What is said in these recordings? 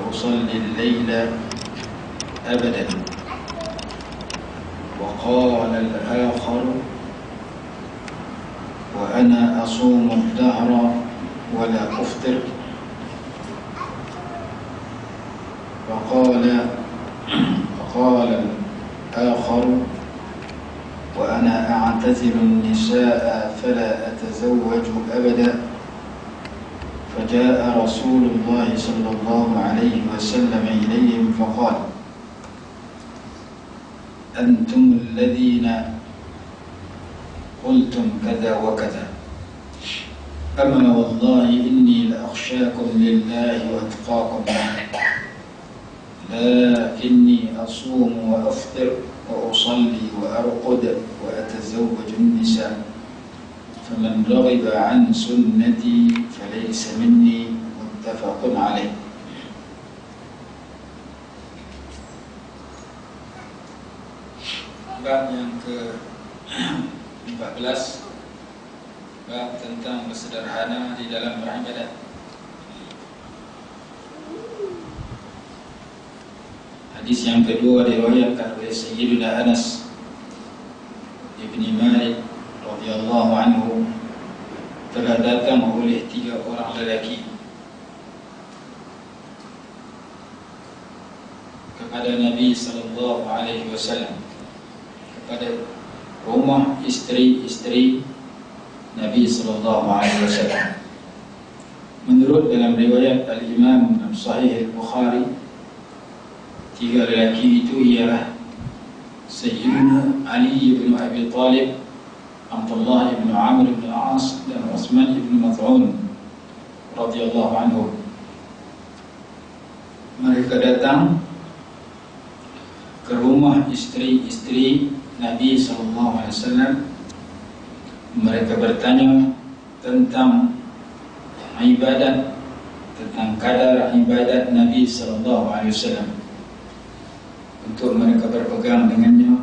فأصلي الليل أبدا. وقال الآخر: وأنا أصوم الدهر ولا أفطر. فقال الآخر: وأنا أعتزل النساء فلا أتزوج أبدا. فجاء رسول الله صلى الله عليه وسلم إليهم فقال: أنتم الذين قلتم كذا وكذا، أما والله إني لأخشاكم لله وأتقاكم له، لكني أصوم وأفطر وأصلي وأرقد وأتزوج النساء، فمن رغب عن سنتي فليس مني. متفق عليه. Bab yang ke-14, bab tentang bersederhana di dalam beribadat. Hadis yang kedua diriwayatkan oleh Sayyidina Anas ibni Malik radhiyallahu anhu, telah datang oleh 3 orang lelaki kepada Nabi sallallahu alaihi wasallam, kepada rumah istri-istri Nabi sallallahu alaihi wasallam. Menurut dalam riwayat Al-Imam Sahih Al-Bukhari, 3 lelaki itu ialah Sayyidina Ali bin Abi Talib, Abdullah bin Amr bin As, dan Utsman bin Maz'un radhiyallahu anhu. Mereka datang ke rumah istri-istri Nabi sallallahu alaihi wasallam. Mereka bertanya tentang ibadat, tentang kadar ibadat Nabi sallallahu alaihi wasallam, untuk mereka berpegang dengannya,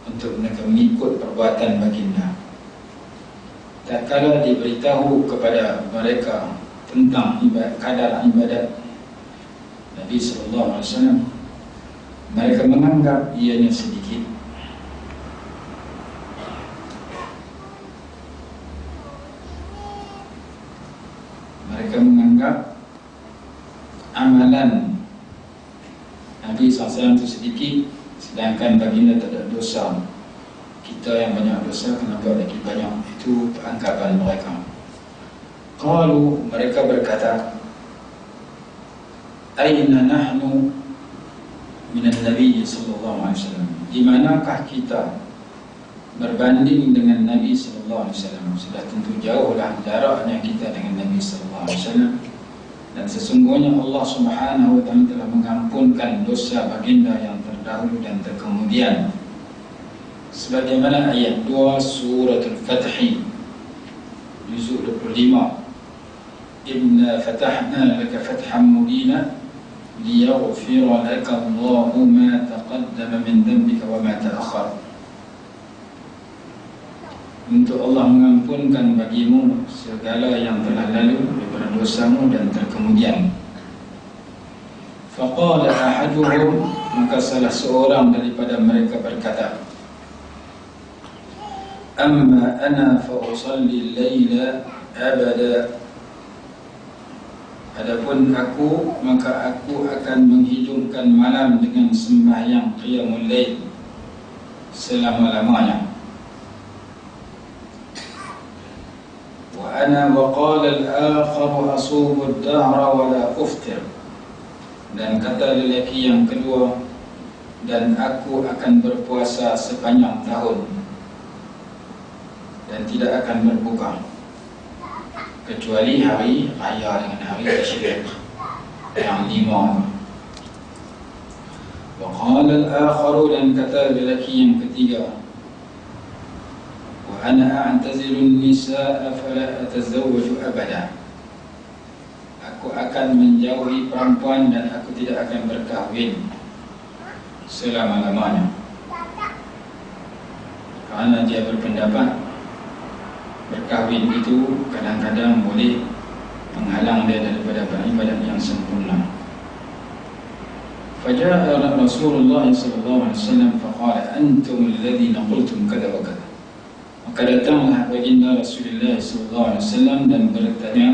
untuk mereka mengikut perbuatan baginda. Tatkala diberitahu kepada mereka tentang kadar ibadat Nabi sallallahu alaihi wasallam, mereka menganggap ianya sedikit. Mereka menganggap amalan Nabi SAW itu sedikit, sedangkan baginda tak ada dosa. Kita yang banyak dosa, kenapa lagi banyak? Itu anggapan mereka. Qalu, mereka berkata, Aina nahnu minan Nabi sallallahu alaihi wasallam. Di manakah kita berbanding dengan Nabi sallallahu alaihi wasallam? Sudah tentu jauhlah jaraknya kita dengan Nabi sallallahu alaihi wasallam. Dan sesungguhnya Allah Subhanahu wa ta'ala telah mengampunkan dosa baginda yang terdahulu dan terkemudian, sebagaimana ayat 2 surah Al-Fath juzuk 25, Inna fatahna laka fathan mubina liyaghfira laka Allahu ma taqaddama min dhanbika wa ma ta'akhkhar. Untuk Allah mengampunkan bagimu segala yang telah lalu daripada dosamu dan terkemudian. Faqala ahaduhum, maka salah seorang daripada mereka berkata, Amma ana fa usalli al-laila abada. Adapun aku, maka aku akan menghidupkan malam dengan sembahyang qiyamul lail selama-lamanya. Ana wa qala al-akhar asumu ad-dahra wa la uftir. Dan kata lelaki yang kedua, dan aku akan berpuasa sepanjang tahun dan tidak akan berbuka kecuali hari raya dengan hari tasyrik yang 5. Wa qala al-akhar, dan kata lelaki yang ketiga, Ana a'tazilu an-nisaa fala atazawwaju abada. Aku akan menjauhi perempuan dan aku tidak akan berkahwin selama-lamanya. Karena dia berpendapat berkahwin itu kadang-kadang boleh menghalang dia daripada beribadat yang sempurna. فجاء رسول الله صلى الله عليه وسلم فقال أنتم الذين قلتم كذا وكذا. Maka datanglah baginda Rasulullah sallallahu alaihi wasallam dan bertanya,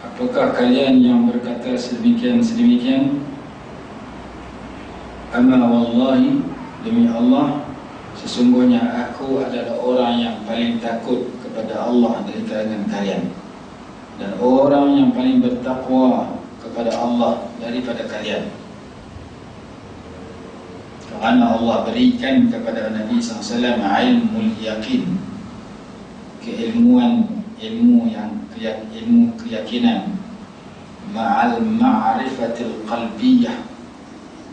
apakah kalian yang berkata sedemikian? Amma wallahi, demi Allah, sesungguhnya aku adalah orang yang paling takut kepada Allah dari kalangan kalian, dan orang yang paling bertakwa kepada Allah daripada kalian. Kerana Allah berikan kepada Nabi SAW ilmu yakin, ilmu keyakinan, ma'al ma'rifatil qalbiyah,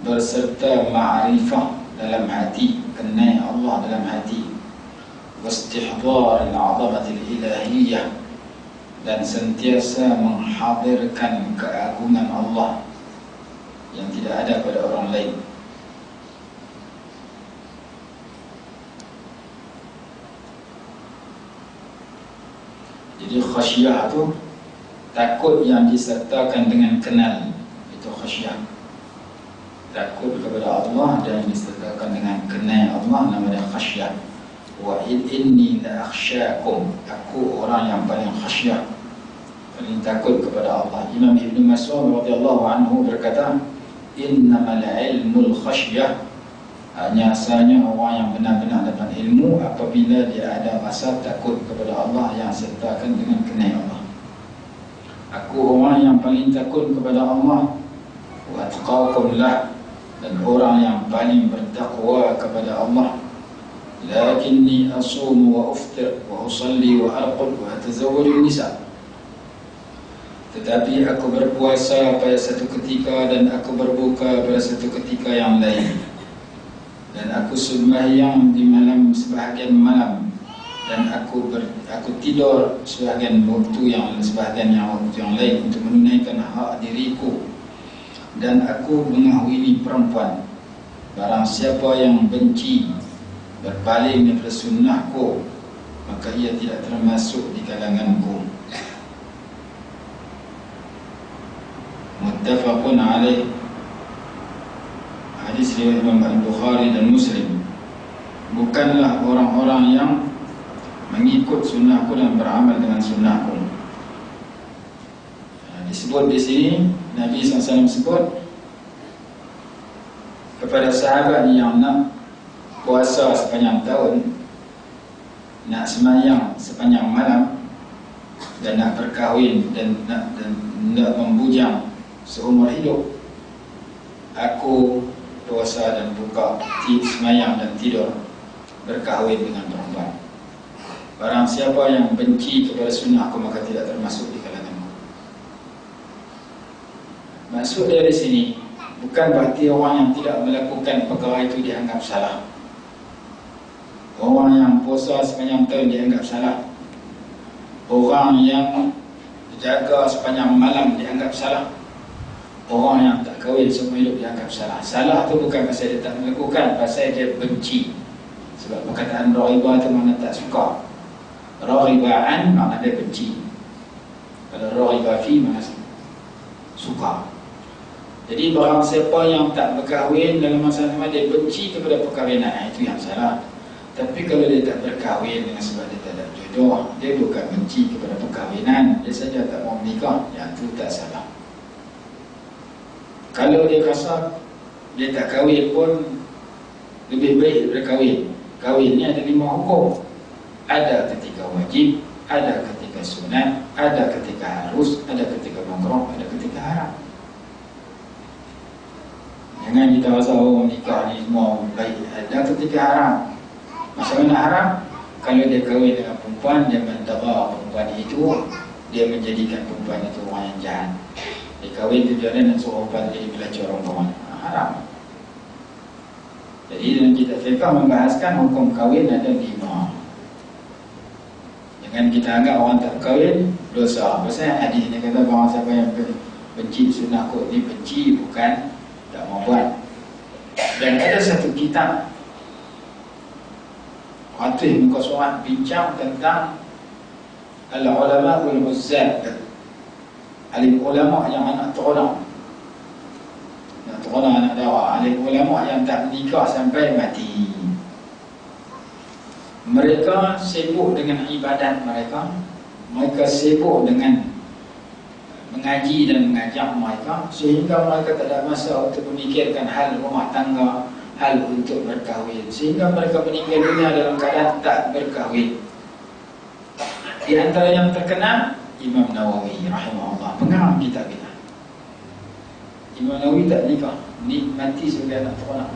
berserta ma'rifah dalam hati, kenal Allah dalam hati, wastihdar al-'azamatil ilahiyah, dan sentiasa menghadirkan keagungan Allah yang tidak ada pada orang lain. Jadi khasyah itu takut yang disertakan dengan kenal, itu khasyah. Takut kepada Allah dan disertakan dengan kenal Allah, namanya khasyah. Wa inni la akhsyakum, aku orang yang paling khasyah, paling takut kepada Allah. Imam Ibn Mas'ud radhiyallahu anhu berkata, innamal ilmul khasyah, hanya asalnya orang yang benar-benar dapat ilmu apabila dia ada rasa takut kepada Allah yang sertakan dengan kenal Allah. Aku orang yang paling takut kepada Allah, wa atqakum lah, dan orang yang paling bertakwa kepada Allah. Lakinni asumu wa uftir wa usalli wa arqud wa atazawwaju nisa, tetapi aku berpuasa pada satu ketika dan aku berbuka pada satu ketika yang lain, dan aku sembahyang di malam sebahagian malam, dan aku tidur sebahagian waktu yang lain untuk menunaikan hak diriku, dan aku mengahwini perempuan. Barang siapa yang benci berpaling daripada sunnahku, maka ia tidak termasuk di kalanganku. Muttafaqun alaih. Hadis riwayat Imam Al-Bukhari dan Muslim. Bukanlah orang-orang yang mengikut sunnahku dan beramal dengan sunnahku. Disebut di sini, Nabi SAW sebut kepada sahabat yang nak puasa sepanjang tahun, nak semayang sepanjang malam, dan nak berkahwin dan nak membujang seumur hidup, aku puasa dan buka, semayang dan tidur, berkahwin dengan perempuan. Barang siapa yang benci kepada sunnah aku, maka tidak termasuk di kalanganku. Maksud dari sini bukan berarti orang yang tidak melakukan perkara itu dianggap salah. Orang yang puasa sepanjang tahun dianggap salah. Orang yang jaga sepanjang malam dianggap salah. Orang yang tak kahwin seumur hidup dianggap salah. Salah tu bukan pasal dia tak melakukan, pasal dia benci. Sebab perkataan raghiba tu makna tak suka. Raghibaan makna dia benci. Kalau raghiba fi makna suka. Jadi barang siapa yang tak berkahwin dalam masa sama, dia benci kepada perkahwinan, itu yang salah. Tapi kalau dia tak berkahwin dengan sebab dia tak ada jodoh, dia bukan benci kepada perkahwinan, dia saja tak mau menikah, yang itu tak salah. Kalau dia rasa dia tak kahwin pun lebih baik daripada kahwin. Kahwin ni ada 5 hukum. Ada ketika wajib, ada ketika sunat, ada ketika harus, ada ketika makruh, ada ketika haram. Jangan kita rasa nikah ni semua baik. Ada ketika haram. Macam mana haram? Kalau dia kahwin dengan perempuan, dia mendera perempuan itu, dia menjadikan perempuan itu orang yang jahat. Dia kahwin tujuannya nak suruh perempuan jadi belajar orang kawan. Haram. Jadi dalam kitab fiqh membahaskan hukum kahwin ada 5. Jangan kita anggap orang tak kahwin dosa. Pasal hadis ni kata bahawa siapa yang benci sunnah kot ni benci, bukan tak mau buat. Dan ada satu kitab Khatib muka surat bincang tentang al-ulama wal-huzzab, alim ulama yang anak tolong. Nak turunan anak dara. Ada ulama yang tak menikah sampai mati. Mereka sibuk dengan ibadat mereka. Mereka sibuk dengan mengaji dan mengajar mereka, sehingga mereka tak ada masa untuk memikirkan hal rumah tangga, hal untuk berkahwin, sehingga mereka meninggal dunia dalam keadaan tak berkahwin. Di antara yang terkenal Imam Nawawi rahimahullah, pengarang kitab kita. Imam Nawawi tak nikah, mati sebagai anak teranak.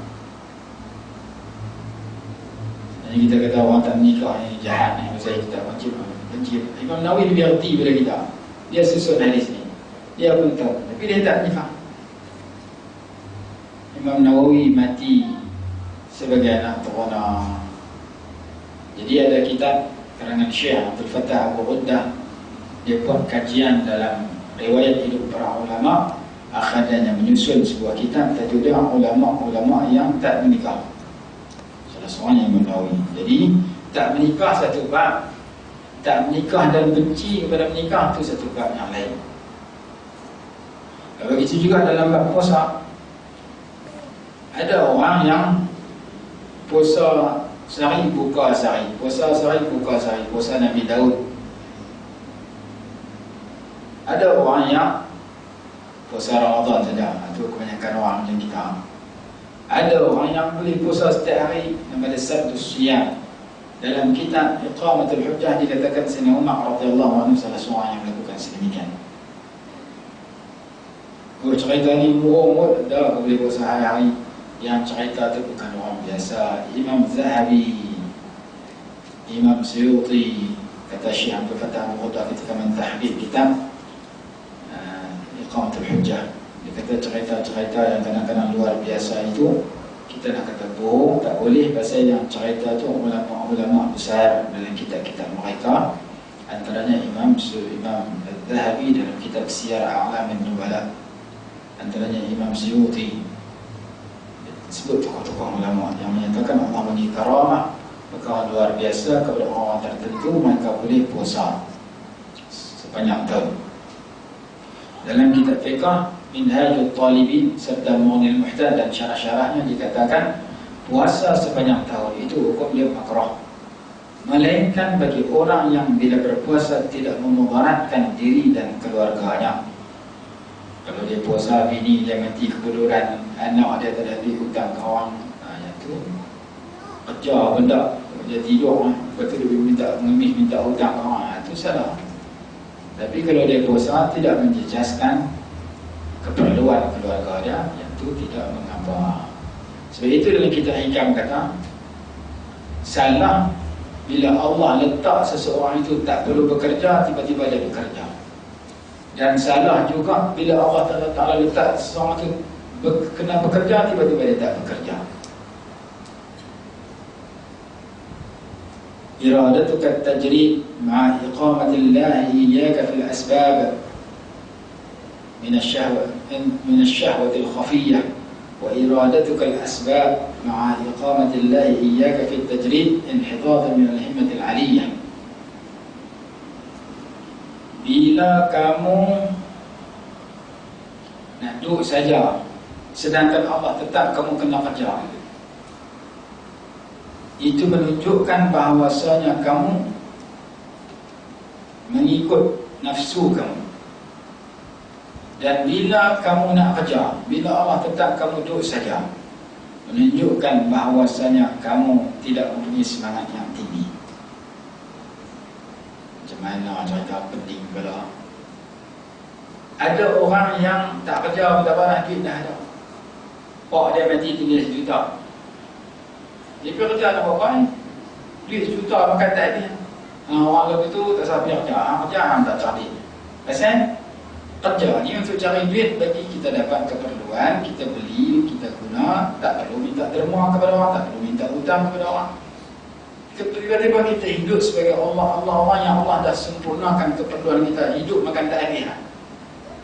Jadi kita kata orang tak nikah ni jahat ni, saya kita benci. Imam Nawawi lebih erti pada kita. Dia susun hadis ni, dia pun tahu, tapi dia tak nikah. Imam Nawawi mati sebagai anak teranak. Jadi ada kitab karangan Syekh Abdul Fattah Abu Ghuddah. Dia buat kajian dalam riwayat hidup para ulama. Akhirnya menyusun sebuah kitab berjudul Ulama-Ulama yang tak menikah. Salah seorang Imam Nawawi. Jadi tak menikah satu bab, tak menikah dan benci kepada menikah itu satu bab yang lain. Begitu juga dalam bab puasa. Ada orang yang puasa sehari buka sehari, puasa sehari buka sehari, puasa Nabi Daud. Ada orang yang puasa Ramadan saja, itu kebanyakan orang macam kita. Ada orang yang boleh puasa setiap hari, namanya Sabtu Siyam. Dalam kitab Iqamatul Hujjah dikatakan Sayyidina Umar radhiyallahu anhu salah seorang yang melakukan sedemikian. Cerita ni murah dah boleh puasa hari-hari. Yang cerita tu bukan orang biasa. Imam Zahabi, Imam Suyuti, kata Syekh Abdul Fattah Abu Ghuddah ketika mentahqiq kitab Iqamatul Hujjah, dia kata cerita-cerita yang kadang-kadang luar biasa itu kita nak kata bohong, tak boleh. Pasal yang cerita tu ulama-ulama besar dalam kitab-kitab mereka, antaranya Imam Zahabi dalam kitab Siyar A'lamin Nubala, antaranya Imam Suyuti. Sebut tokoh-tokoh ulama yang menyatakan Allah bagi karamah, perkara luar biasa kepada orang tertentu, mereka boleh puasa sepanjang tahun. Dalam kitab fiqh Minhajul Talibin Sabda Mu'nil Muhtaj dan syarah-syarahnya dikatakan puasa sepanjang tahun itu hukum dia makruh, melainkan bagi orang yang bila berpuasa tidak memudaratkan diri dan keluarganya. Kalau dia puasa, bini dia mati kebeluran, anak dia tak ada hutang ke orang, yang tu kerja benda, dia tidur, lepas tu dia mengemis minta hutang ke orang, itu salah. Tapi kalau dia puasa tidak menjejaskan keperluan keluarga dia, yang tu tidak mengapa. Sebab itu dalam kitab Hikam kata, salah bila Allah letak seseorang itu tak perlu bekerja, tiba-tiba dia bekerja. Dan salah juga bila Allah Ta'ala letak seseorang itu kena bekerja, tiba-tiba dia tak bekerja. Iradatuka tajrid ma'a iqamatillahi iyyaka fil asbab min ash-shahwati al-khafiyyah, wa iradatuka al-asbab ma'a iqamatillahi iyyaka fil tajrid inhidatan min al-himmati al-'aliyyah. Bila kamu nak duduk saja, sedangkan Allah tetap kamu kena kerja, itu menunjukkan bahawasanya kamu mengikut nafsu kamu. Dan bila kamu nak kerja, bila Allah tetap kamu duduk saja, menunjukkan bahawasanya kamu tidak mempunyai semangat yang tinggi. Macam mana cerita penting pula. Ada orang yang tak kerja pun tak apa, duit dah ada. Pak dia mati tinggal 1 juta. Dia pergi kerja nak buat apa ni? Duit 1 juta makan tak habis. Orang lebih tu tak sabar kerja. Kerja tak cari. Pasal kerja ni untuk cari duit bagi kita dapat keperluan, kita beli, kita guna, tak perlu minta derma kepada orang, tak perlu minta hutang kepada orang. Tiba-tiba kita hidup sebagai orang yang Allah dah sempurnakan keperluan kita, hidup makan tak habis.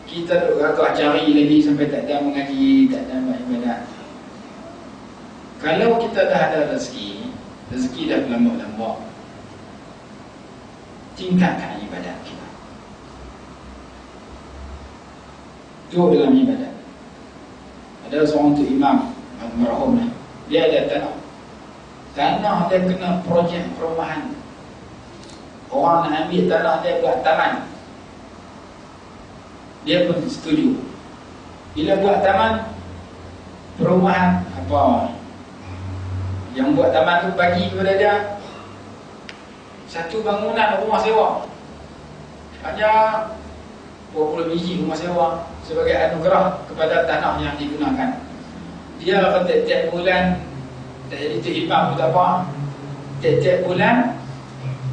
Kita duk gagah cari lagi sampai tak ada mengaji, tak ada ibadat. Kalau kita dah ada rezeki dah berlambak-lambak, tingkatkan ibadat kita. Duduk dalam ibadat. Ada seorang tu imam almarhum lah. Dia ada tanah dia kena projek perumahan. Orang nak ambil tanah dia buat taman, dia pun setuju. Bila buat taman perumahan, apa yang buat taman tu bagi kepada dia satu bangunan rumah sewa, hanya 20 biji rumah sewa sebagai anugerah kepada tanah yang digunakan. Dia akan tiap-tiap bulan, tak jadi tu imam pun tak apa, tiap-tiap bulan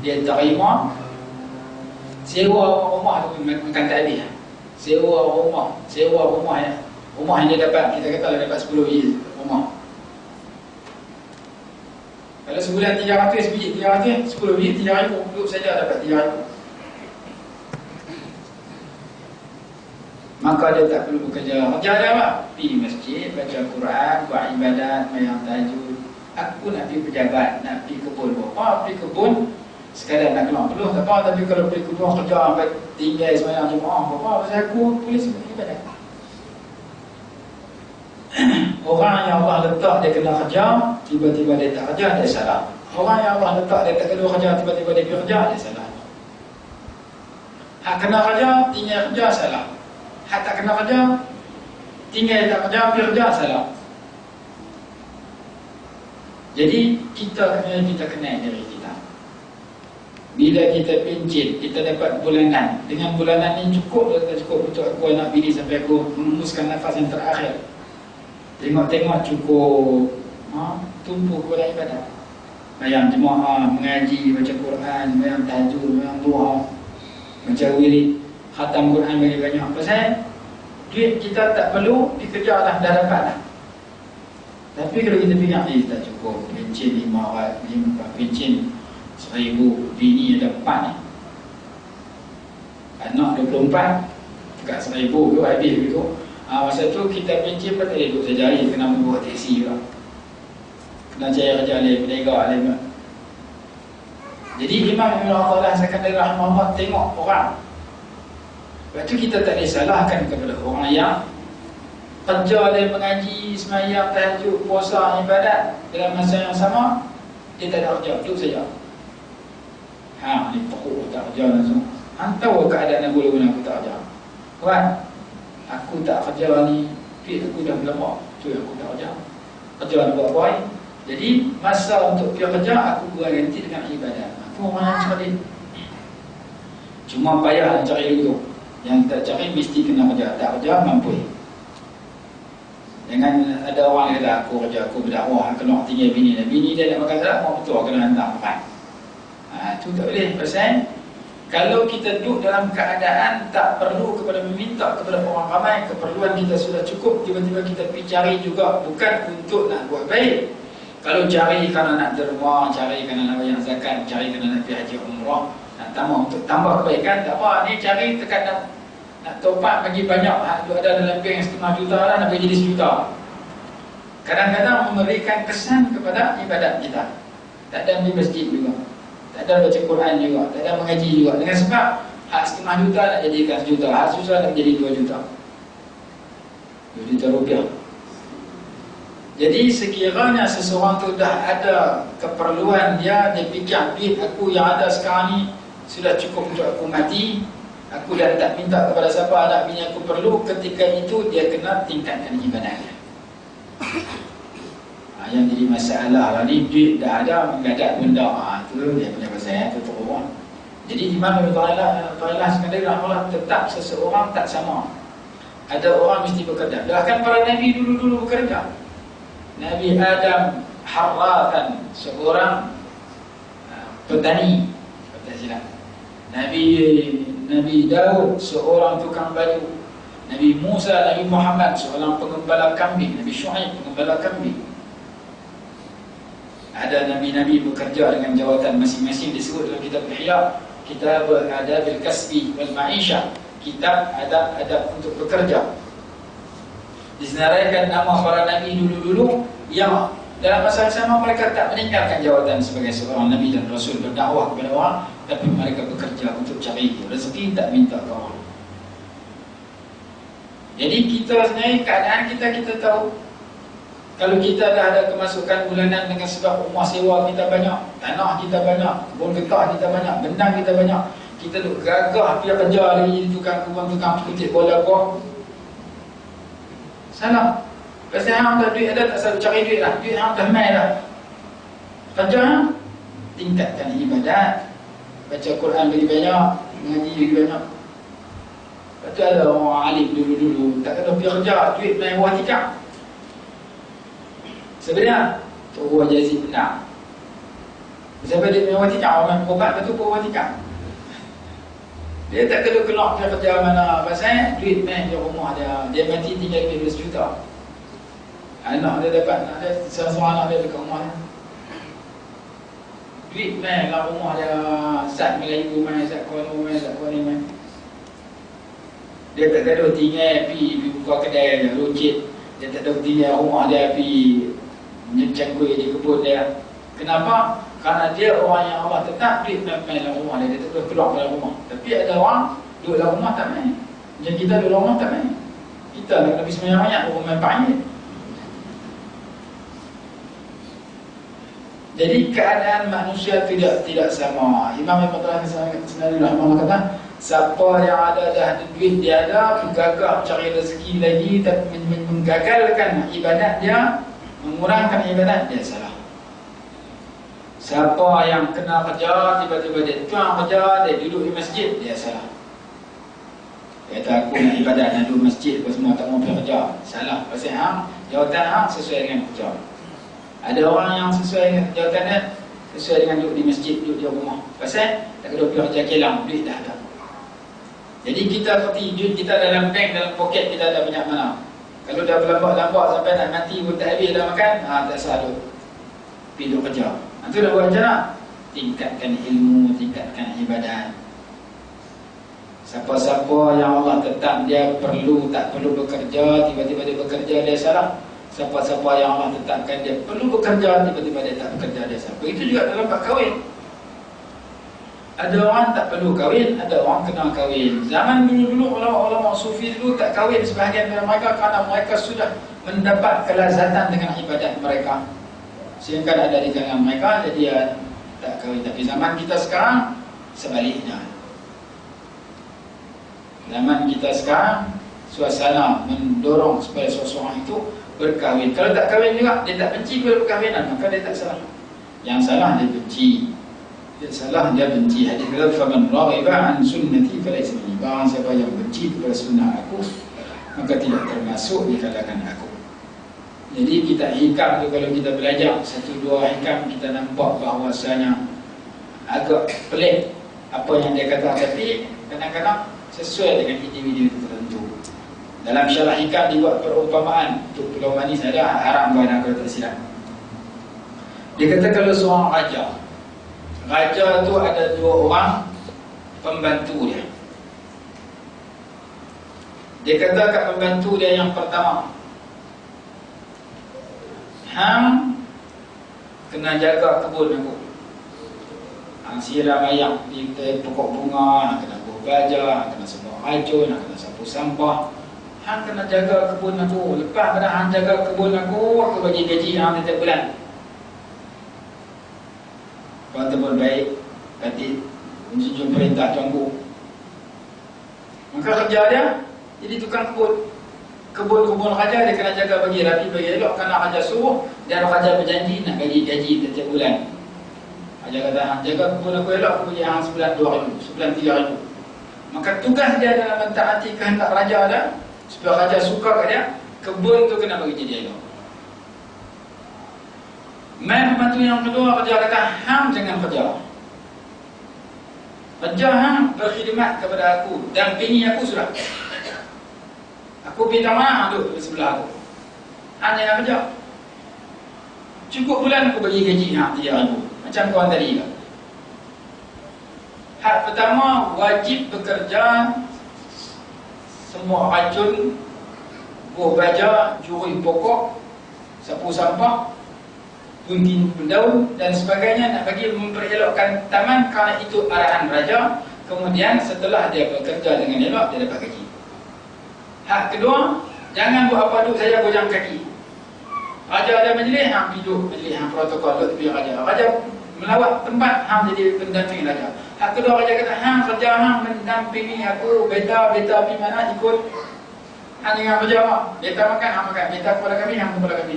dia terima sewa rumah tu, makan tak habis. Sewa rumah ya. Rumah yang dia dapat, kita kata dapat 10 biji rumah. Kalau sebulan 300 biji, 300, 10 biji 3,000, duduk saja dapat 3,000. Maka dia tak perlu bekerja. Kerja dia apa? Pergi masjid, baca Quran, buat ibadat, mayang tahajud. Aku nak pergi pejabat, nak pergi kebun. Apa pergi kebun? Sekadar nak keluar peluh tak apa. Tapi kalau pergi kebun kerja sampai tinggal semayang jemaah, apa? Pasal aku tulis ibadat. Orang yang Allah letak dia kena kerja, tiba-tiba dia tak kerja, dia salah. Orang yang Allah letak dia tak kena kerja, tiba-tiba dia pergi kerja, dia salah. Hak kena kerja, tinggal kerja, salah. Hak tak kena kerja, tinggal tak kerja, pergi kerja, salah. Jadi kita kenal diri kita. Bila kita pencet, kita dapat bulanan. Dengan bulanan ini cukup atau tak cukup untuk aku nak bini sampai aku memuskan nafas yang terakhir. Tengok-tengok cukup, tumpu kepada ibadat. Bayang jemaah, mengaji, baca Quran, bayang tahajud, bayang duha, baca wirid, khatam Quran banyak-banyak. Pasal duit kita tak perlu dikerja dah dapat dah. Tapi kalau kita fikir tak cukup, pencen 5 pencen 1,000, bini ada 4 ni, anak 24, dekat 1,000 tu habis begitu. Masa tu kita pencen pun tak duduk sejari, kena membuat teksi juga, kena cari kerja lain, berniaga lain. Jadi Imam Ibn Athaillah Sakandari rahimahullah tengok orang. Lepas tu kita tak boleh salahkan kepada orang yang kerja dia mengaji, semayang, tahajud, puasa, ibadat dalam masa yang sama, dia tak ada kerja, duduk saja. Ni pokok tak kerja langsung. Tahu keadaan aku lagu aku tak kerja. Kawan, aku tak kerja ni, duit aku dah berapa, tu aku tak kerja. Kerja nak buat apa? Jadi masa untuk pergi kerja aku ganti dengan ibadat. Aku orang yang cerdik. Cuma payah nak cari dulu. Yang tak cari mesti kena kerja. Tak kerja mampu. Jangan ada orang kata aku kerja, aku berdakwah, kena tinggal bini. Bini dia nak makan salat, mau betul kena hantar makan. Itu tak boleh. Pasal kalau kita duduk dalam keadaan tak perlu kepada meminta kepada orang ramai, keperluan kita sudah cukup, tiba-tiba kita pergi cari juga bukan untuk nak buat baik. Kalau cari kerana nak derma, cari kerana nak bayar zakat, cari kerana nak pergi haji umrah, nak tambah untuk tambah kebaikan, tak apa. Ni cari tekan nak topak bagi banyak, ada dalam bank 500,000 lah, nak bagi jadi 1,000,000. Kadang-kadang memberikan kesan kepada ibadat kita. Tak ada di masjid juga, tak ada baca Quran juga, tak ada mengaji juga. Dengan sebab hak 500,000 nak jadikan 1,000,000, hak 1,000,000 nak jadi 2,000,000, 2,000,000 rupiah. Jadi sekiranya seseorang tu dah ada keperluan dia fikir duit aku yang ada sekarang ni sudah cukup untuk aku mati, aku dah tak minta kepada siapa, anak bini aku perlu, ketika itu dia kena tingkatkan ibadahnya. Yang jadi masalah lah ni, duit dah ada, mengadat benda, tu dia punya pasal, tu teruk. Jadi Imam Ibn Athaillah Sakandari rahimahullah tetap seseorang tak sama. Ada orang mesti bekerja. Bahkan para Nabi dulu-dulu bekerja. Nabi Adam harratan, seorang petani, kata silap. Nabi Daud seorang tukang baju. Nabi Musa, Nabi Muhammad seorang pengembala kambing. Nabi Syuaib pengembala kambing. Ada nabi-nabi bekerja dengan jawatan masing-masing, disebut dalam kitab Ihya, kitab Adabil Kasbi wal Ma'isha, kitab adab untuk bekerja. Disenaraikan nama para nabi dulu-dulu yang dalam masa yang sama mereka tak meninggalkan jawatan sebagai seorang nabi dan rasul, berdakwah kepada orang, tapi mereka bekerja untuk cari rezeki, tak minta ke orang. Jadi kita sebenarnya keadaan kita tahu. Kalau kita dah ada kemasukan bulanan dengan sebab rumah sewa kita banyak, tanah kita banyak, kebun getah kita banyak, bendang kita banyak, kita duk gagah pergi kerja lagi tukang kebun, tukang petik bola apa. Salah. Pasal hang dah duit ada, tak selalu cari duit lah. Duit hang dah mai dah. Kerja hang tingkatkan ibadat, baca Quran lagi banyak, mengaji lagi banyak. Lepas tu ada orang alim dulu-dulu tak kena pergi kerja, duit naik buah tikar. Sebenarnya Tok Haji Aziz benar. Sebab dia punya watikah, orang berubat betul pun watikah. Dia tak kena keluar ke kerja mana. Pasal duit main di rumah dia. Dia mati tinggal 15 juta. Anak dia dapat, ada seorang anak dia dekat rumah dia. Duit main lah rumah dia. Zat Melayu main, Zat Kuala main, Zat Kuala main. Dia tak ada tinggal pergi buka kedai dia, rojit. Dia tak ada tinggal rumah dia pergi mencang kuih di kebun dia. Kenapa? Karena dia orang yang Allah tetap duit main dalam rumah dia. Dia tak boleh keluar dalam rumah. Tapi ada orang duduk dalam rumah tak main. Macam kita duduk dalam rumah tak main. Kita nak lebih semuanya banyak orang main pangit. Jadi keadaan manusia tidak sama. Imam Ibn Qayyim Senari Rahimahullah kata, siapa yang ada dah duit dia ada, gagah cari rezeki lagi tapi menggagalkan ibadat dia, mengurangkan ibadat dia, salah. Siapa yang kena kerja, tiba-tiba dia tuang kerja, dia duduk di masjid, dia salah. Dia kata aku nak ibadat, nak duduk masjid, apa semua tak mau pergi kerja, salah. Pasal hang, jawatan hang sesuai dengan kerja. Ada orang yang sesuai dengan jawatannya, sesuai dengan duduk di masjid, duduk di rumah. Pasal tak kena pergi kerja kilang, duit dah ada. Jadi kita seperti duit kita dalam bank, dalam poket kita ada banyak mana. Kalau dah berlambat-lambat sampai nak mati pun tak habis dah makan, tak salah duduk. Pergi duduk kerja. Itu dah buat macam mana? Tingkatkan ilmu, tingkatkan ibadat. Siapa-siapa yang Allah tetap dia perlu, tak perlu bekerja, tiba-tiba dia bekerja, dia salah. Siapa-siapa yang Allah tetapkan dia perlu bekerja, tiba-tiba dia tak bekerja, dia salah. Begitu juga dalam bab kahwin. Ada orang tak perlu kahwin, ada orang kena kahwin. Zaman dulu-dulu ulama-ulama sufi dulu tak kahwin sebahagian dari mereka kerana mereka sudah mendapat kelazatan dengan ibadat mereka. Sehingga ada di kalangan mereka, jadi dia tak kahwin. Tapi zaman kita sekarang sebaliknya. Zaman kita sekarang suasana mendorong supaya seseorang itu berkahwin. Kalau tak kahwin juga, dia tak benci kepada perkahwinan, maka dia tak salah. Yang salah dia benci. Dia salah dia benci. Hadis kata faman raghiba an sunnati falaysa minni. Barang siapa yang benci kepada sunnah aku, maka tidak termasuk di kalangan aku. Jadi kita hikam tu, kalau kita belajar satu dua hikam, kita nampak bahawasanya agak pelik apa yang dia kata, tapi kadang-kadang sesuai dengan individu tertentu. Dalam syarah hikam dibuat perumpamaan untuk Pulau Manis, ada haram buat aku tak silap. Dia kata kalau seorang raja tu ada dua orang pembantu dia. Dia kata kat pembantu dia yang pertama, hang kena jaga kebun aku. Hang siram air di pokok bunga, hang kena buah baja, hang kena semua racun, hang kena sapu sampah. Hang kena jaga kebun aku. Lepas pada hang jaga kebun aku bagi gaji hang setiap bulan. Kalau teman baik, kati menjunjung perintah tuanku, maka kerja dia jadi tukang kebun. Kebun-kebun raja dia kena jaga bagi rapi, bagi elok. Kerana raja suruh dan raja berjanji nak bagi gaji setiap bulan. Raja kata, jaga kebun aku elok, aku bagi hang sebulan 2,000, sebulan 3,000. Maka tugas dia dalam mentaati kehendak raja ada, supaya raja suka kat dia, kebun tu kena bagi jadi elok. Main pembantu yang kedua, raja kata, hang jangan kerja. Kerja hang berkhidmat kepada aku, dampingi aku sudah. Aku pinta mana duduk di sebelah aku. Hang jangan kerja. Cukup bulan aku bagi gaji hang 3,000. Macam kawan tadi lah. Hak pertama, wajib bekerja semua racun, buah baja, juri pokok, sapu sampah, gunting daun dan sebagainya, nak bagi memperelokkan taman kerana itu arahan raja. Kemudian setelah dia bekerja dengan elok, dia dapat gaji. Hak kedua, jangan buat apa duduk saja gojang kaki. Raja ada majlis, hang duduk majlis, hang protokol duduk tepi raja. Raja melawat tempat, hang jadi pendamping raja. Hak kedua raja kata, hang kerja hang mendampingi aku, beta pergi mana ikut. Hang dengan kerja mak, beta makan, hang makan, beta kepada kami, hang kepada kami.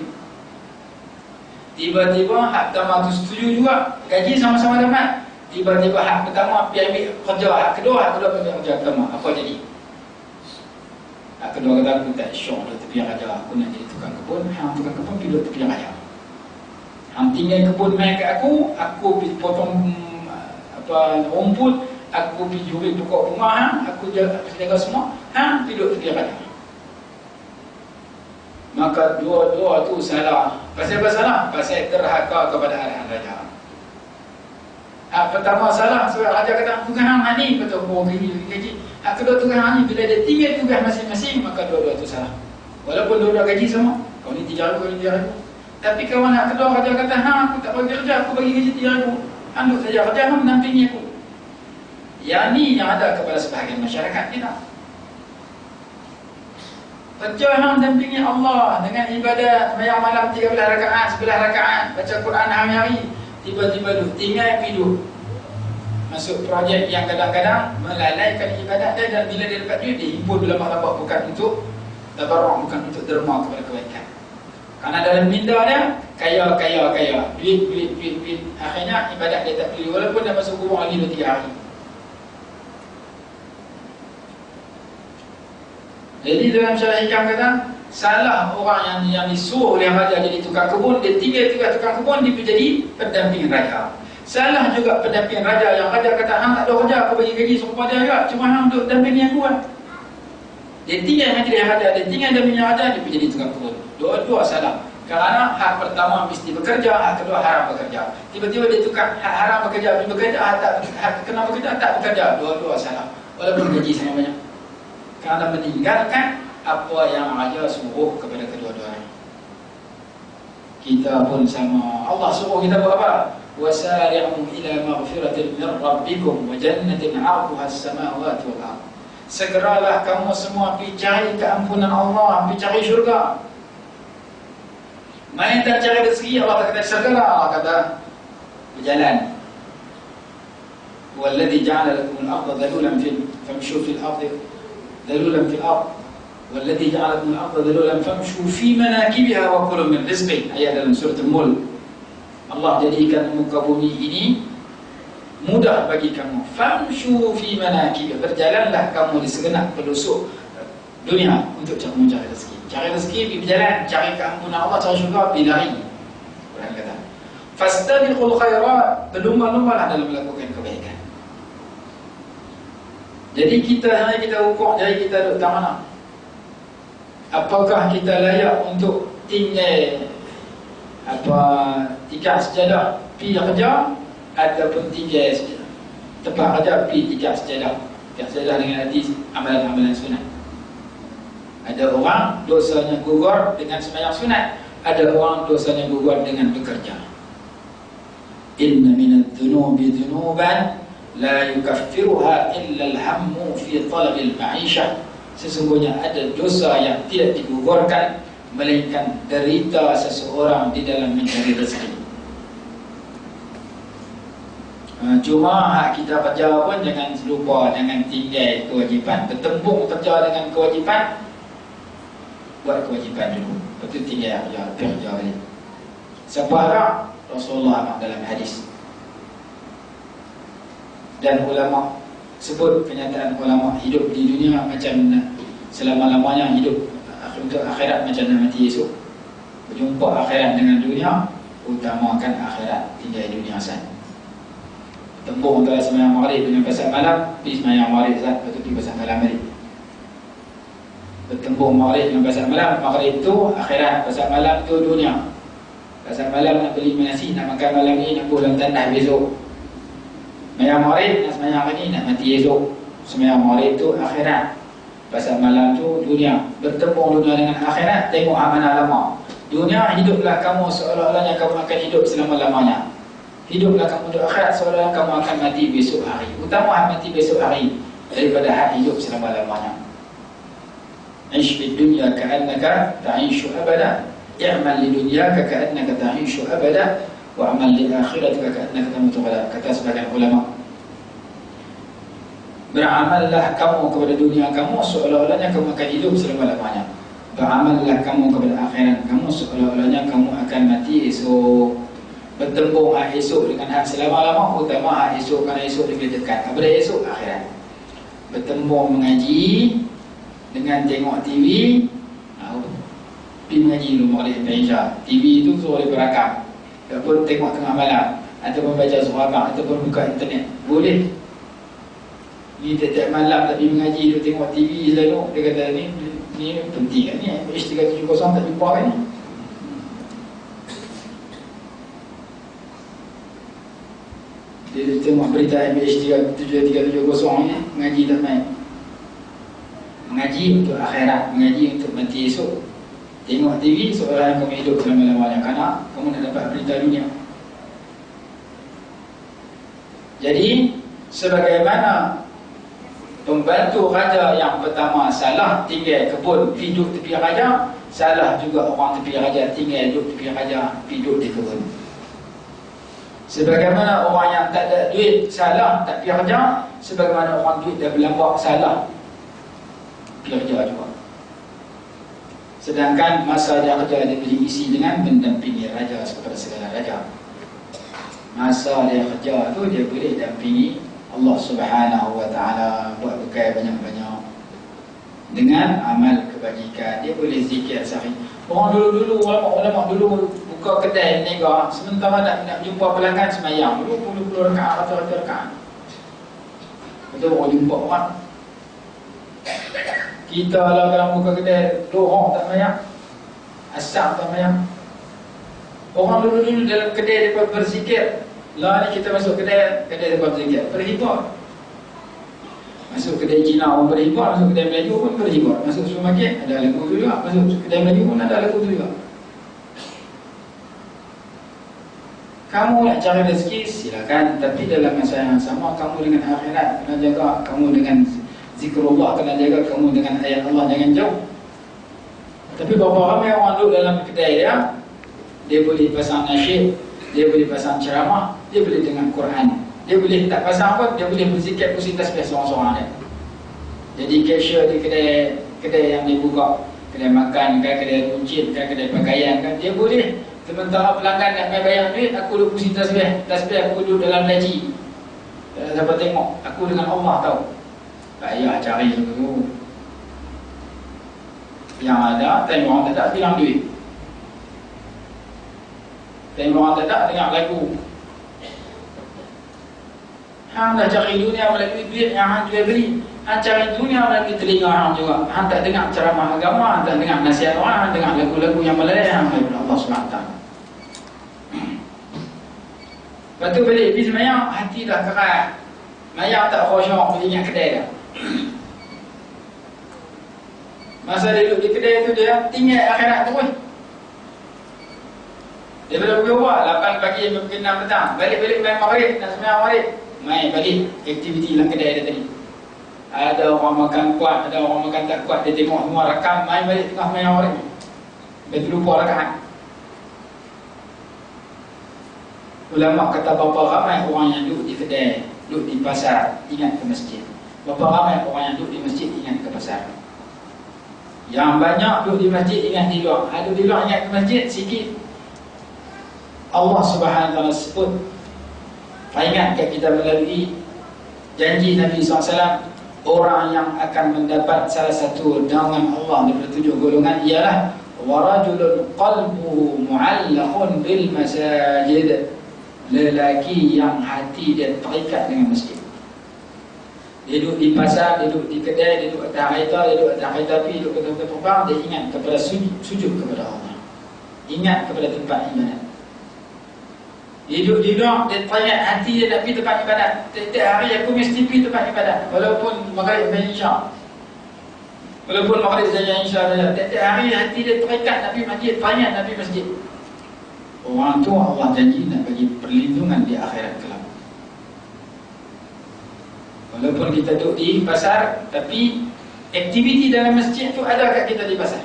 Tiba-tiba hak pertama tu setuju juga, gaji sama-sama dapat. Tiba-tiba hak pertama pergi ambil kerja, hak kedua pergi ambil kerja pertama. Apa jadi? Hak kedua kata, aku tak syok duduk tepi raja, aku nak jadi tukang kebun. Hang tukang kebun pergi duduk tepi raja. Hang tinggal kebun main kat aku pergi potong rumput, aku pergi juri pokok rumah hang, aku jaga semua, hang pergi duduk tepi raja. Maka dua-dua tu salah. Pasal apa salah? Pasal derhaka kepada arahan raja. Hak pertama salah sebab raja kata tugas hang ni betul mau gaji. Hak kedua tugas hang ni bila dia tinggal tugas masing-masing, maka dua-dua tu salah. Walaupun dua-dua gaji sama, kau ni 3,000, kau ni 3,000. Tapi kawan hak kedua raja kata, hang aku tak bagi kerja, aku bagi gaji 3,000. Hang duduk saja kerja, hang mendampingi aku. Yang ni yang ada kepada sebahagian masyarakat kita. Kerja hang mendampingi Allah dengan ibadat, sembahyang malam 13 rakaat, 11 rakaat, baca Quran hari-hari. Tiba-tiba duduk tinggal pergi duduk masuk projek yang kadang-kadang melalaikan ibadat dia, dan bila dia dapat duit dia himpun berlambak-lambak bukan untuk tabarruk, bukan untuk derma kepada kebaikan. Kerana dalam minda dia kaya, duit. Akhirnya ibadat dia tak pilih walaupun dia masuk kubur lagi 2-3 hari. Jadi dalam syarah hikam kata, salah orang yang disuruh oleh raja jadi tukang kebun, dia tinggal tugas tukang kebun, dia jadi pendamping raja. Salah juga pendamping raja yang raja kata, hang tak ada kerja, aku bagi gaji serupa dia juga, cuma hang duduk dampingi aku kan. Dia tinggal majlis raja, dia tinggal dampingi raja, dia jadi tukang kebun. Dua-dua salah. Kerana hak pertama mesti bekerja, hak kedua haram bekerja. Tiba-tiba dia tukar hak haram bekerja, hak kena bekerja tak bekerja. Dua-dua salah. Walaupun gaji sama banyak. Kerana meninggalkan apa yang raja suruh kepada kedua-duanya. Kita pun sama. Allah suruh kita buat apa? Wasari'u ila maghfiratin min rabbikum wa jannatin 'arduha as-samawati wal ardh. Segeralah kamu semua pergi cari keampunan Allah, pergi cari syurga. Main tak cari rezeki, Allah kata segera, Allah kata berjalan. Walladhi ja'ala lakum al-ardha dhalulan famshu fil ardi dhalulan fil ardh. Walladhi ja'ala lakum al-ardha dhalulan famshu fi manakibiha wa kulu min rizqih. Ayat dalam surah Al-Mulk. Allah jadikan muka bumi ini mudah bagi kamu. Famshu fi manakibiha. Berjalanlah kamu di segenap pelosok dunia untuk mencari rezeki. Cari rezeki, pergi berjalan, cari keampunan Allah, cari syurga, pergi lari. Quran kata, fastabiqul khairat, berlumba-lumbalah dalam melakukan kebaikan. Jadi kita ukur jari kita duduk tak mana. Apakah kita layak untuk tinggal tikar sejadah pergi kerja, ataupun tinggal tempat kerja pergi tikar sejadah. Tikar sejadah dengan arti amalan-amalan sunat. Ada orang dosanya gugur dengan sembahyang sunat, ada orang dosanya gugur dengan bekerja. Inna minadh dhunubi dhunuban la yukaffiruha illa al-hammu fi talabil ma'ishah. Sesungguhnya ada dosa yang tidak digugurkan melainkan derita seseorang di dalam mencari rezeki. Cuma hak kita kerja pun jangan lupa, jangan tinggal kewajipan. Bertembung kerja dengan kewajipan, buat kewajipan dulu, betul tinggal kerja balik. Sebab Rasulullah dalam hadis, dan ulama sebut kenyataan ulama hidup di dunia macam selama-lamanya hidup untuk akhirat macam nak mati esok. Berjumpa akhirat dengan dunia, utamakan akhirat, tinggal dunia saja. Tembung antara sembahyang maghrib dengan pasal malam, pergi sembahyang maghrib saja, betul pergi pasal malam balik. Bertembung maghrib dengan pasal malam, maghrib tu akhirat, pasal malam tu dunia. Pasal malam nak beli nasi, nak makan malam ni, nak buang dalam tandas besok. Sembahyang maghrib nak sembahyang hari ni, nak mati esok. Sembahyang maghrib tu akhirat, pasal malam tu dunia. Bertembung dunia dengan akhirat, tengok amanah lama. Dunia, hiduplah kamu seolah-olahnya kamu akan hidup selama-lamanya. Hiduplah kamu untuk akhirat seolah-olah kamu akan mati besok hari. Utama mati besok hari daripada hak hidup selama-lamanya. Aish fid dunya ka'annaka ta'ishu abada, i'mal li dunyaka ka'annaka ta'ishu abada, wa amal li akhiratika ka'annaka tamutu ghadan. Kata sebagian ulama, beramallah kamu kepada dunia kamu seolah-olahnya kamu akan hidup selama-lamanya. Beramallah kamu kepada akhirat kamu seolah-olahnya kamu akan mati esok. Bertembung hak esok dengan hak selama-lama, utama hak esok kerana esok lebih dekat. Kepada esok akhirat. Bertembung mengaji dengan tengok TV. Pergi mengaji dulu maghrib dan isya. TV itu suruh dia berakam. Ataupun tengok tengah malam, ataupun baca sahabat, ataupun buka internet. Boleh. Ni tiap malam tak pergi mengaji, dia tengok TV selalu. Dia kata ni penting kan ni, H370 tak jumpa kan ni. Dia tengok berita MH370 ni, mengaji tak main. Mengaji untuk akhirat, mengaji untuk mati esok. Tengok TV seolah kamu hidup selama-lamanya, kerana kamu nak dapat berita dunia. Jadi sebagaimana pembantu raja yang pertama salah tinggal kebun hidup tepi raja, salah juga orang tepi raja tinggal duduk tepi raja hidup di kebun. Sebagaimana orang yang tak ada duit salah tak pergi kerja, sebagaimana orang duit dah berlambak salah pergi kerja juga. Sedangkan masa dia kerja dia boleh isi dengan mendampingi raja kepada segala raja. Masa dia kerja tu dia boleh dampingi Allah Subhanahu wa ta'ala, buat bekal banyak-banyak dengan amal kebajikan. Dia boleh zikir sehari. Orang dulu-dulu, ulama-ulama dulu buka kedai niaga, sementara nak jumpa pelanggan semayang dulu puluh-puluh rakaat, ratus-ratus rakaat. Betul orang jumpa orang. Kita lah kalau buka kedai lorong tak semayang, asam tak semayang. Orang dulu-dulu dalam kedai mereka berzikir. Lah ni kita masuk kedai mereka berzikir, berhibur. Masuk kedai Cina pun berhibur, masuk kedai Melayu pun berhibur. Masuk supermarket ada lagu tu juga, masuk kedai Melayu pun ada lagu tu juga. Kamu nak cari rezeki silakan, tapi dalam masa yang sama kamu dengan akhirat kena jaga, kamu dengan zikrullah kena jaga, kamu dengan ayat Allah jangan jauh. Tapi berapa ramai orang duduk dalam kedai dia boleh pasang nasyid, dia boleh pasang ceramah, dia boleh dengar Quran, dia boleh tak pasang apa, dia boleh berzikir pusing tasbih seorang-seorang dia. Jadi cashier di kedai yang dia buka, kedai makan kan, kedai runcit kan, kedai pakaian kan, dia boleh. Sementara pelanggan nak main bayar duit, aku duduk pusing tasbih, aku duduk dalam laji. Tak ada siapa tengok, aku dengan Allah tahu. Payah cari dulu. Yang ada, time orang tak bilang duit. Time orang tak dengar lagu. Hang dah cari dunia melalui duit yang hang jual beli. Hang cari dunia melalui telinga hang juga. Hang tak dengar ceramah agama, hang tak dengar nasihat orang, hang dengar lagu-lagu yang melalui hang daripada Allah SWT. Lepas tu balik pergi semayang, hati dah keras. Mayang tak khusyuk, boleh ingat kedai dah. Masa dia duduk di kedai tu dia tinggal akhirat terus. Dia boleh pergi buat 8 pagi sampai pukul 6 petang. Balik-balik main maghrib, nak semayang maghrib, main balik aktiviti dalam kedai dia tadi. Ada orang makan kuat, ada orang makan tak kuat, dia tengok semua rakam, main balik tengah semayang maghrib. Dia terlupa rakaat. Ulama kata berapa ramai orang yang duduk di kedai, duduk di pasar, ingat ke masjid. Berapa ramai orang yang duduk di masjid, ingat ke pasar. Yang banyak duduk di masjid, ingat di luar. Duduk di luar, ingat ke masjid, sikit. Allah Subhanahu Wa Taala sebut, ingat kat kita melalui janji Nabi SAW, orang yang akan mendapat salah satu naungan Allah daripada 7 golongan ialah warajulun qalbuhu mu'allaqun bil masajid, lelaki yang hati dia terikat dengan masjid. Dia duduk di pasar, dia duduk di kedai, dia duduk atas kereta, dia duduk atas kereta api, dia duduk atas terbang, dia ingat kepada sujud kepada Allah, ingat kepada tempat ibadat. Dia duduk di luar, dia teringat hati dia nak pergi tempat ibadat. Setiap hari aku mesti pergi tempat ibadat, walaupun maghrib dan isya, walaupun maghrib dan isya saja. Setiap hari hati dia terikat nak pergi masjid, teringat nak pergi masjid. Orang tu Allah janji nak bagi perlindungan di akhirat kelak. Walaupun kita duduk di pasar, tapi Aktiviti dalam masjid tu ada kat kita di pasar.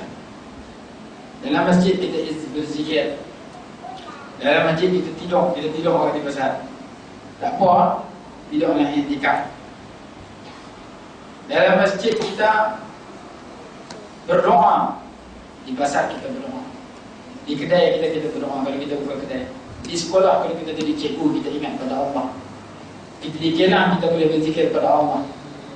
Dalam masjid kita berzikir, dalam masjid kita tidur di pasar. Tak apa, tidurlah i'tikaf. Dalam masjid kita berdoa, di pasar kita berdoa, di kedai kita berdoa kalau kita buka kedai, di sekolah kalau kita jadi cikgu kita ingat pada Allah, kita di kelang kita boleh berzikir pada Allah.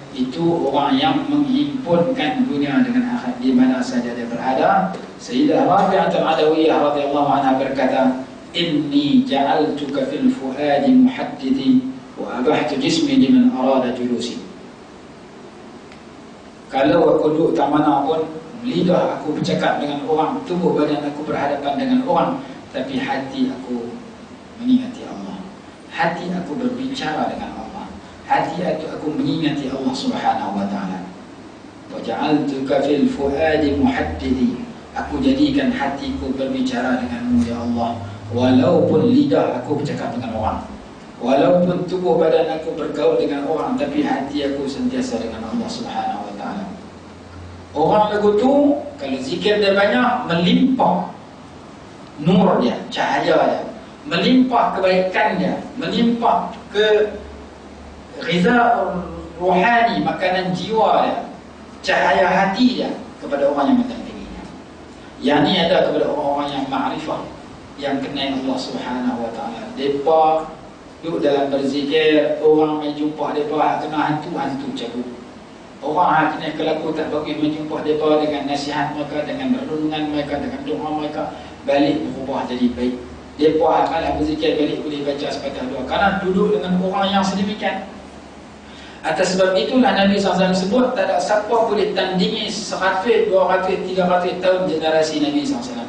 Itu orang yang menghimpunkan dunia dengan akhirat di mana saja dia berada. Sayyidah Rabi'ah Al-Adawiyah radhiyallahu anha berkata, inni ja'altuka fil fuadi muhaddithin wa abahtu jismi liman arada julusi. Kalau aku duduk tak mana pun, lidah aku bercakap dengan orang, tubuh badan aku berhadapan dengan orang, tapi hati aku mengingati Allah. Hati aku berbicara dengan Allah. Hati aku mengingati Allah Subhanahu wa ta'ala. Wa ja'altuka fil fuadi muhaddithi. Aku jadikan hatiku berbicara denganmu ya Allah. Walaupun lidah aku bercakap dengan orang, walaupun tubuh badan aku bergaul dengan orang, tapi hati aku sentiasa dengan Allah Subhanahu wa ta'ala. Orang lagu tu kalau zikir dia banyak, melimpah nur dia, cahaya dia, melimpah kebaikan dia, melimpah ke ghiza rohani, makanan jiwa dia, cahaya hati dia kepada orang yang mendampinginya. Yang ni ada kepada orang-orang yang ma'rifah, yang kenal Allah Subhanahu wa ta'ala. Mereka duduk dalam berzikir, orang main jumpa mereka kena hantu-hantu cabut. Orang kena kelaku tak bagus main jumpa mereka dengan nasihat mereka, dengan renungan mereka, dengan doa mereka, balik berubah jadi baik. Mereka malah berzikir balik boleh baca sepatah dua, kerana duduk dengan orang yang sedemikian. Atas sebab itulah Nabi SAW sebut tak ada siapa boleh tandingi 100, 200, 300 tahun generasi Nabi SAW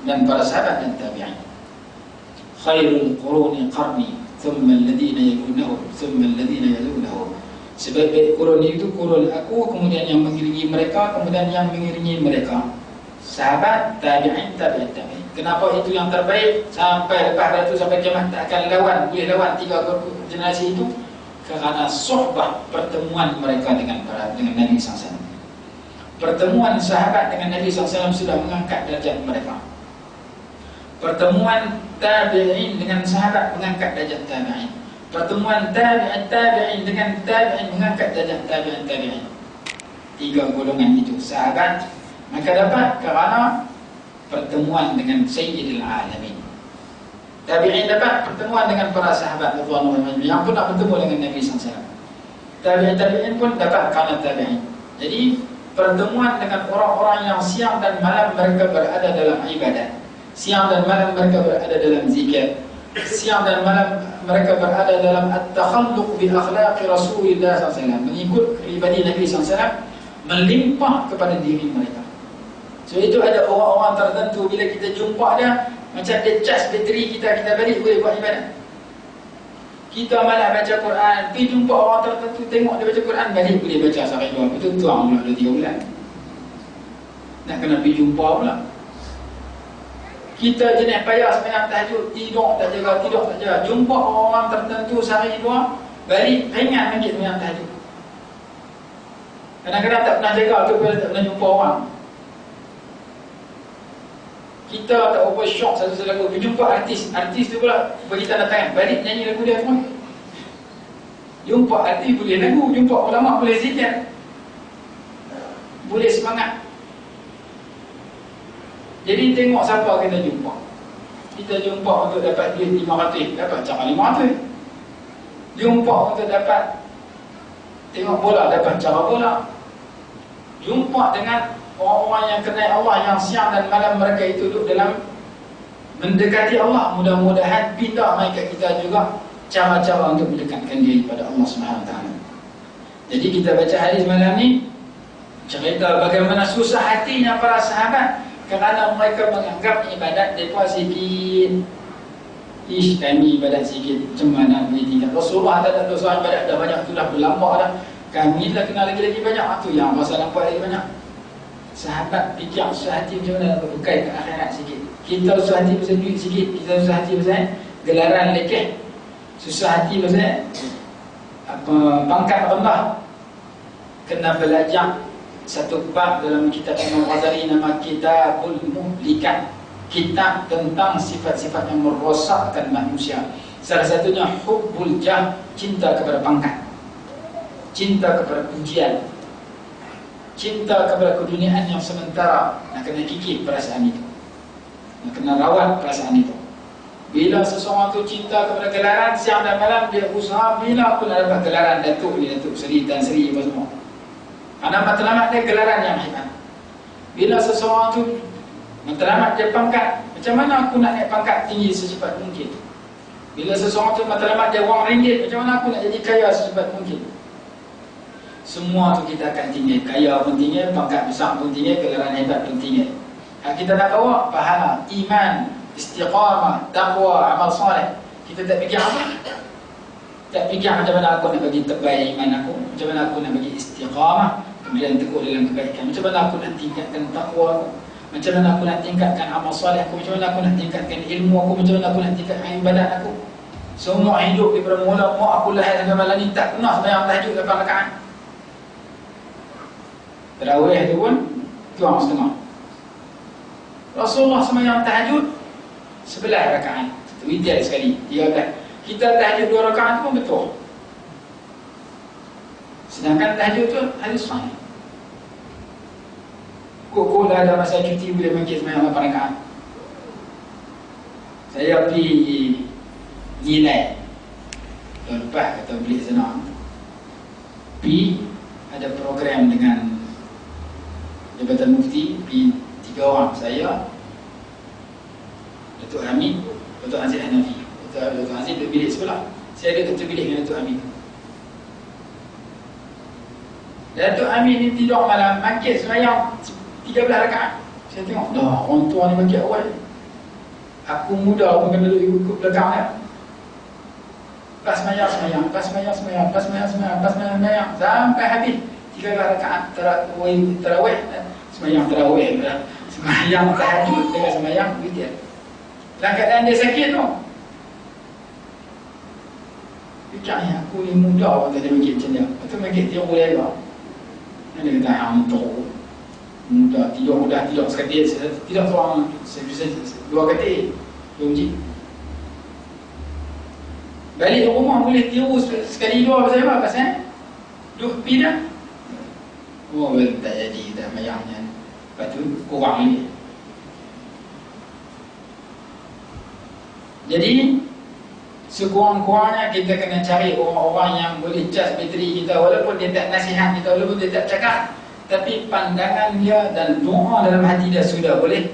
dan para sahabat dan tabi'in. Khairul quruni qarni, thumma alladhina yalunahum, thumma alladhina yalunahum. Sebaik-baik kurun itu kurun aku, kemudian yang mengiringi mereka, kemudian yang mengiringi mereka. Sahabat, tabi'in, tabi'in. Kenapa itu yang terbaik? Sampai lepas itu sampai kiamat tak akan boleh lawan 3 generasi itu. Kerana sohbah pertemuan mereka dengan Nabi SAW. Pertemuan sahabat dengan Nabi SAW sudah mengangkat darjat mereka. Pertemuan tabi'in dengan sahabat mengangkat darjat tabi'in. Pertemuan tabi'in dengan tabi'in mengangkat darjat tabi'in. 3 golongan itu sahabat maka dapat kerana pertemuan dengan Sayyidil Alamin. Tabi'in dapat pertemuan dengan para sahabat yang pun nak bertemu dengan Nabi SAW. Tabi'in pun dapat kerana tabi'in. Jadi pertemuan dengan orang-orang yang siang dan malam mereka berada dalam ibadat, siang dan malam mereka berada dalam zikir, siang dan malam mereka berada dalam at-takhalluq bi akhlaqi Rasulullah SAW, mengikut pribadi Nabi SAW, melimpah kepada diri mereka. So itu ada orang-orang tertentu bila kita jumpa dia, macam dia cas bateri kita balik boleh buat ibadat. Kita malah baca Quran, pergi jumpa orang tertentu, tengok dia baca Quran, balik boleh baca sampai 2 betul tuang pula 2-3 bulan. Nak kena pergi jumpa pula. Kita jenis payah sembahyang tahajud, tidur tak jaga. Jumpa orang tertentu sehari 2, balik ringan lagi sembahyang tahajud. Kadang-kadang tak pernah jaga tu, tak pernah jumpa orang. Kita tak berapa syok satu lagu, berjumpa artis tu pula bagi tanda tangan, balik nyanyi lagu dia semua. Jumpa artis boleh lagu, jumpa ulama boleh zikir, boleh semangat. Jadi tengok siapa kita jumpa. Kita jumpa untuk dapat duit 500, dapat cara 500. Jumpa untuk dapat tengok bola, dapat cara bola. Jumpa dengan orang-orang yang kenal Allah, yang siang dan malam mereka itu duduk dalam mendekati Allah. Mudah-mudahan pindah mereka kita juga cara-cara untuk mendekatkan diri pada Allah SWT. Jadi kita baca hadis malam ni cerita bagaimana susah hatinya para sahabat kerana mereka menganggap ibadat mereka sikit. Kami ibadat sikit, macam mana boleh tinggal? Rasulullah tak ada dosa ibadat dah banyak, tu dah berlambak dah. Kami dah kenal lagi banyak, tu yang masa nampak lagi banyak. Sahabat fikir susah hati macam mana nak berbukai ke akhirat sikit. Kita susah hati pasal duit sikit, kita susah hati pasal gelaran lekeh, susah hati pasal pangkat rendah, kena belajar satu bab dalam kitab Imam Ghazali nama Kitabul Muhlikat, kitab tentang sifat-sifat yang merosakkan manusia. Salah satunya hubbul jah, cinta kepada pangkat, cinta kepada pujian, cinta kepada keduniaan yang sementara. Nak kena kikir perasaan itu, nak kena rawat perasaan itu. Bila seseorang tu cinta kepada gelaran, siang dan malam dia usaha, bila aku nak dapat gelaran Datuk ni, Datuk Seri, Tan Seri apa semua. Karena matlamat dia gelaran yang hebat. Bila seseorang tu matlamat dia pangkat, macam mana aku nak naik pangkat tinggi secepat mungkin? Bila seseorang tu matlamat dia wang ringgit, macam mana aku nak jadi kaya secepat mungkin? Semua tu kita akan tinggi. Kaya pun tinggi, pangkat besar pun tinggi, gelaran hebat pun tinggi. Kita nak bawa pahala, iman, istiqamah, taqwa, amal soleh. Kita tak fikir apa? Tak fikir macam mana aku nak bagi tebal iman aku, macam mana aku nak bagi istiqamah, kemudian teguh dalam kebaikan, macam mana aku nak tingkatkan taqwa aku, macam mana aku nak tingkatkan amal soleh aku, macam mana aku nak tingkatkan ilmu aku, macam mana aku nak tingkatkan ibadat aku. Semua hidup daripada mula aku lahir sampai malam ni tak pernah sembahyang tahajud 8 rakaat. Tarawih tu pun kurang setengah. Rasulullah sembahyang tahajud 11 rakaat, witir sekali, 13. Kita tahajud 2 rakaat pun betul. Sedangkan tahajud tu hadis sahih. Kok dah ada masa cuti boleh makin sembahyang 8 rakaat. Saya pergi nilai tahun lepas, kata beli senang, pergi ada program dengan Jabatan Mufti, pergi 3 orang, saya, Datuk Hamid, Datuk Aziz Hanafi. Datuk Aziz duduk bilik sebelah, saya duduk satu bilik dengan Datuk Hamid. Datuk Hamid ni tidur malam, makin sembahyang 13 rakaat. Saya tengok, dah orang tua ni makin awal. Aku muda pun kena duduk ikut belakang dia. Pas sembahyang, sampai habis 13 rakaat tarawih, sembahyang tarawih, sembahyang tahajud dengan sembahyang witir. Dalam keadaan dia sakit tu, fikirnya aku ni muda pun tak ada makit macam dia. Lepas tu makit tidur boleh juga. Dia kata hantar muda, tidur dah tidur sekatil, tidur seorang 2 katil, 2 masjid. Balik rumah boleh tiru sekali 2 pasal apa? Pasal duduk pi dah. Oh, tak jadi, tak mayangnya. Lepas tu kurang lagi. Jadi sekurang-kurangnya kita kena cari orang-orang yang boleh cas bateri kita, walaupun dia tak nasihat kita, walaupun dia tak cakap, tapi pandangan dia dan doa dalam hati dia sudah boleh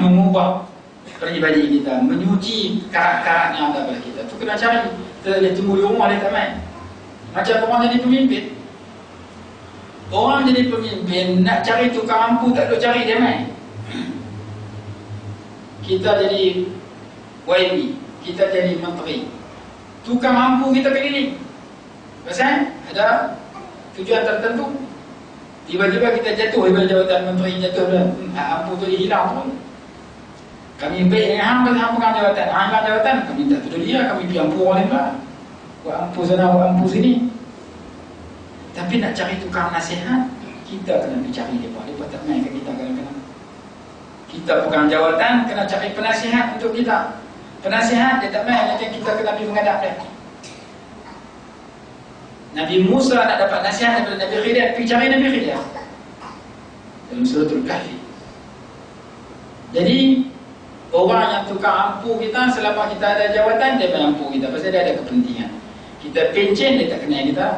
mengubah peribadi kita, menyuci karat-karat yang ada pada kita. Tu kena cari. Kita dia tunggu di rumah, dia tak main. Macam orang jadi pemimpin. Orang jadi pemimpin, nak cari tukang ampu tak ada cari, dia main. Kita jadi YB, kita jadi menteri, tukang ampu kita keliling. Pasal ada tujuan tertentu. Tiba-tiba kita jatuh daripada jabatan menteri, jatuh dah, ampu tu hilang pun. Kami baik dengan hang, hang pegang jawatan, hang pegang jawatan, kami tak peduli lah, kami pergi ampu orang lain lah. Buat ampu sana, buat ampu sini. Tapi nak cari tukang nasihat, kita kena pergi cari mereka tak main kat kita kadang-kadang. Kita pegang jawatan, kena cari penasihat untuk kita. Penasihat dia tak main, macam kita kena pergi menghadap dia. Nabi Musa nak dapat nasihat daripada Nabi Khidir, pergi cari Nabi Khidir dalam suratul Kahfi. Jadi orang yang tukang ampu kita, selama kita ada jawatan, dia main ampu kita pasal dia ada kepentingan. Kita pencen, dia tak kenal kita.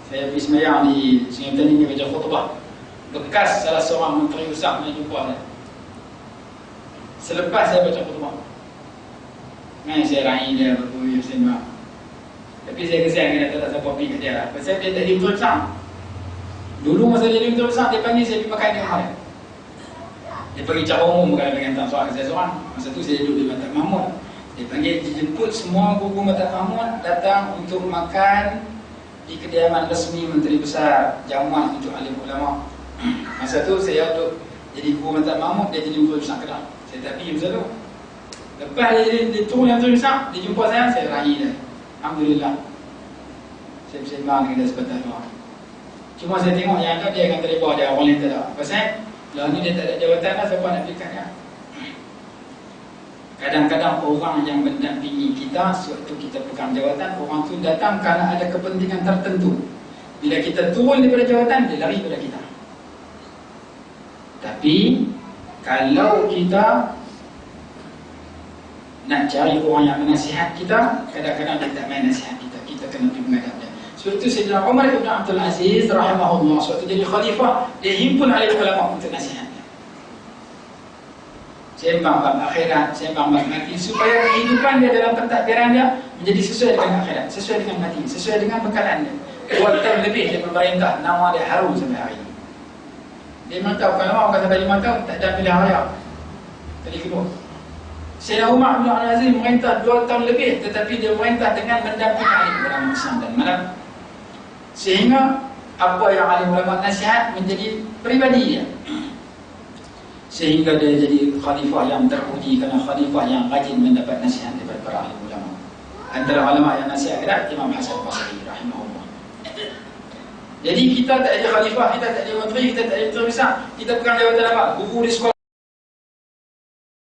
Saya pergi sembahyang di Sungai Petani ni, baca khutbah. Bekas salah seorang menteri besar yang jumpa saya. Selepas saya baca khutbah, saya raih dia berbuih, saya maaf. Tapi saya kesian dia tak siapa pergi kat dia. Pasal dia tak jadi menteri besar. Dulu masa dia jadi menteri besar, dia panggil saya pergi makan di rumah dia. Dia pergi cara umum, bukan dengan tak soal saya seorang. Masa tu saya duduk di Matan Mahmud. Dia panggil, dijemput semua guru Matan Mahmud datang untuk makan di kediaman resmi Menteri Besar, jamuan untuk alim ulama. Masa tu saya duduk jadi guru Matan Mahmud, dia jadi Menteri Besar Kedah. Saya tak pergi masa tu. Lepas dia turun yang Menteri Besar, dia jumpa saya raih dia. Alhamdulillah. Saya bersembang dengan dia sebentar doa. Cuma saya tengok yang ada dia akan terlibat, dia orang lain tak ada. Pasal lah ni dia tak ada jawatan lah, siapa nak berikan dia. Kadang-kadang orang yang mendampingi kita sewaktu kita pegang jawatan, orang tu datang kerana ada kepentingan tertentu. Bila kita turun daripada jawatan, dia lari pada kita. Tapi kalau kita nak cari orang yang menasihat kita, kadang-kadang dia tak main nasihat kita, kita kena pergi menghadap dia. Sebab itu Sayyidina Umar Ibn Abdul Aziz rahimahullah, sebab itu jadi khalifah, dia himpun ahli ulama untuk nasihat. Sembang bab akhirat, sembang bab mati, supaya kehidupan dia dalam pentadbiran dia menjadi sesuai dengan akhirat, sesuai dengan mati, sesuai dengan bekalan dia. 2 tahun lebih dia memerintah, nama dia harum sampai hari ini. Dia merintah, bukan lama, bukan sampai 5 tahun, tak ada pilihan raya. Kali kedua. Sayyidina Umar bin Abdul Aziz memerintah 2 tahun lebih, tetapi dia memerintah dengan mendampingi ahli ulama siang dan malam. Sehingga apa yang ahli ulama nasihat menjadi peribadi dia. Sehingga dia jadi khalifah yang terpuji kerana khalifah yang rajin mendapat nasihat daripada para ahli ulama. Antara ulama yang nasihat kepada Imam Hasan Basri rahimahullah. Jadi kita tak ada khalifah, kita tak ada menteri, kita tak ada menteri besar, kita pegang jawatan apa? Guru di sekolah.